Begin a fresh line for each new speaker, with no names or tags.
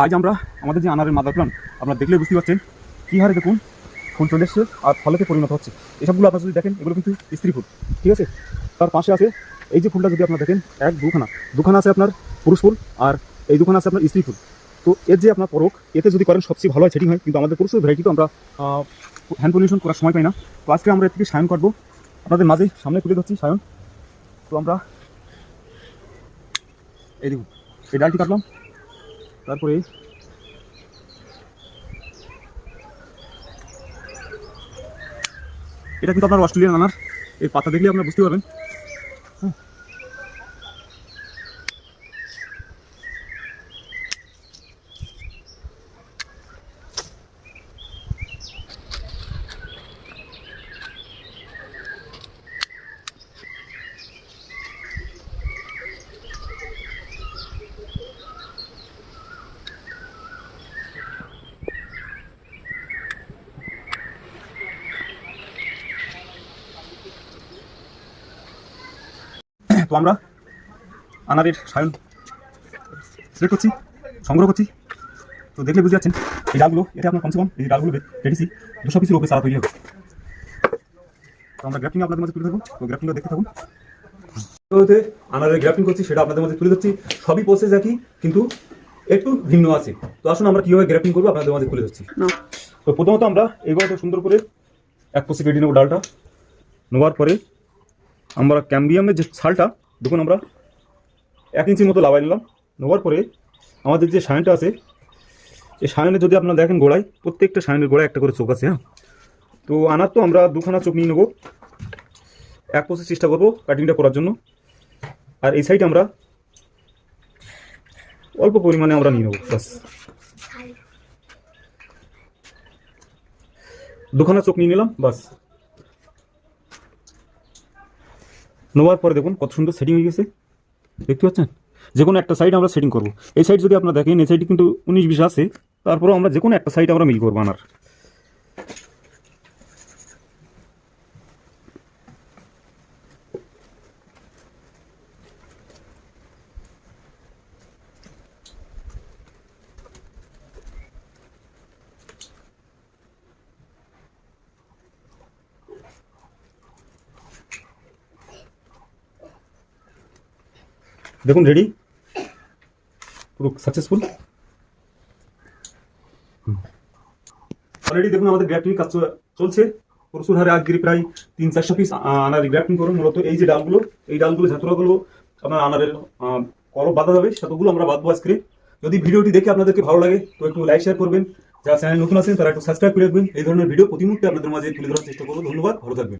আজ আমরা আমাদের যে আনারের মাদার প্লান্ট আপনারা দেখলে বুঝতে পারছেন কী হারে দেখুন ফুল চলে এসছে আর ফলেতে পরিণত হচ্ছে। এসবগুলো আপনারা যদি দেখেন এগুলো কিন্তু স্ত্রী ফুল, ঠিক আছে। তার পাশে আছে এই যে ফুলটা, যদি আপনারা দেখেন দুখানা আছে আপনার পুরুষ ফুল আর এই দুখানা আছে আপনার স্ত্রী ফুল। তো এর যে আপনার পরক এতে যদি করেন সবচেয়ে ভালো হয়, সেটিং হয়। কিন্তু আমাদের পুরুষের ভ্যারাইটি তো আমরা হ্যান্ড পলিউশন করার সময় পাই না। তো আজকে আমরা এর থেকে সায়ন কাটবো, আপনাদের মাঝে সামনে তুলে ধরছি সায়ন। তো আমরা এই দেখুন এই ডালটি কাটলাম, তারপরে এটা কিন্তু আপনার অস্ট্রেলিয়ান আনার, এই পাতা দেখলে আপনারা বুঝতে পারবেন। তো আমরা আনারের সায়ন সিলেক্ট করছি, সংগ্রহ করছি। তো দেখলে বুঝতে পারছেন এই ডালগুলো, এটা আপনার কমসে কম এই ডালগুলো কেটেছি 200 পিসের উপরে চারা তৈরি হবে। তো আমরা গ্রাফটিং আপনাদের মাঝে তুলে ধরবো, তো গ্রাফটিংটা দেখতে থাকুন। আনারের গ্রাফটিং করছি সেটা আপনাদের মাঝে তুলে ধরছি। সবই প্রসেস একই, কিন্তু একটু ভিন্ন আছে। তো আসুন আমরা কীভাবে গ্রাফটিং করবো আপনাদের মাঝে তুলে ধরছি। তো প্রথমত আমরা এইভাবে সুন্দর করে এক পশে কেটে নেবো ডালটা। নেওয়ার পরে আমরা ক্যাম্বিয়ামের যে ছালটা দেখুন আমরা 1 ইঞ্চির মতো লাগাই নিলাম। নেওয়ার পরে আমাদের যে সায়নটা আছে, এই সায়নে যদি আপনারা দেখেন গোড়ায়, প্রত্যেকটা সায়নের গোড়ায় একটা করে চোখ আছে। হ্যাঁ, তো আনার তো আমরা 2খানা চোখ নিয়ে নেবো, এক পশে চেষ্টা করবো কাটিংটা করার জন্য। আর এই সাইড আমরা অল্প পরিমাণে আমরা নিয়ে নেবো, বাস 2খানা চোখ নিয়ে নিলাম, বাস। নেওয়ার পরে দেখুন কত সুন্দর সেটিং হয়ে গেছে, দেখতে পাচ্ছেন। যে কোনো একটা সাইড আমরা সেটিং করবো। এই সাইড যদি আপনারা দেখেন, এই সাইডে কিন্তু 19-20 আছে, তারপরেও আমরা যে কোনো একটা সাইড আমরা মিল করবো আনার। দেখুন রেডি, পুরো সাকসেসফুল। অলরেডি দেখুন আমাদের গ্রাফটিং কাজ চলছে প্রচুর হারে। আজকে প্রায় 300-400 পিস আনার গ্রাফটিং করুন। মূলত এই যে ডালগুলো, এই ডালগুলো যতগুলো আপনার আনারের করব বাঁধা যাবে সেতগুলো আমরা বাঁধবো আজকে। যদি ভিডিওটি দেখে আপনাদেরকে ভালো লাগে তো একটু লাইক শেয়ার করবেন। যারা চ্যানেল নতুন আছেন তারা একটু সাবস্ক্রাইব করে রাখবেন। এই ধরনের ভিডিও প্রতি মুহূর্তে আপনাদের মাঝে তুলে ধরার চেষ্টা করবো। ধন্যবাদ, ভালো থাকবেন।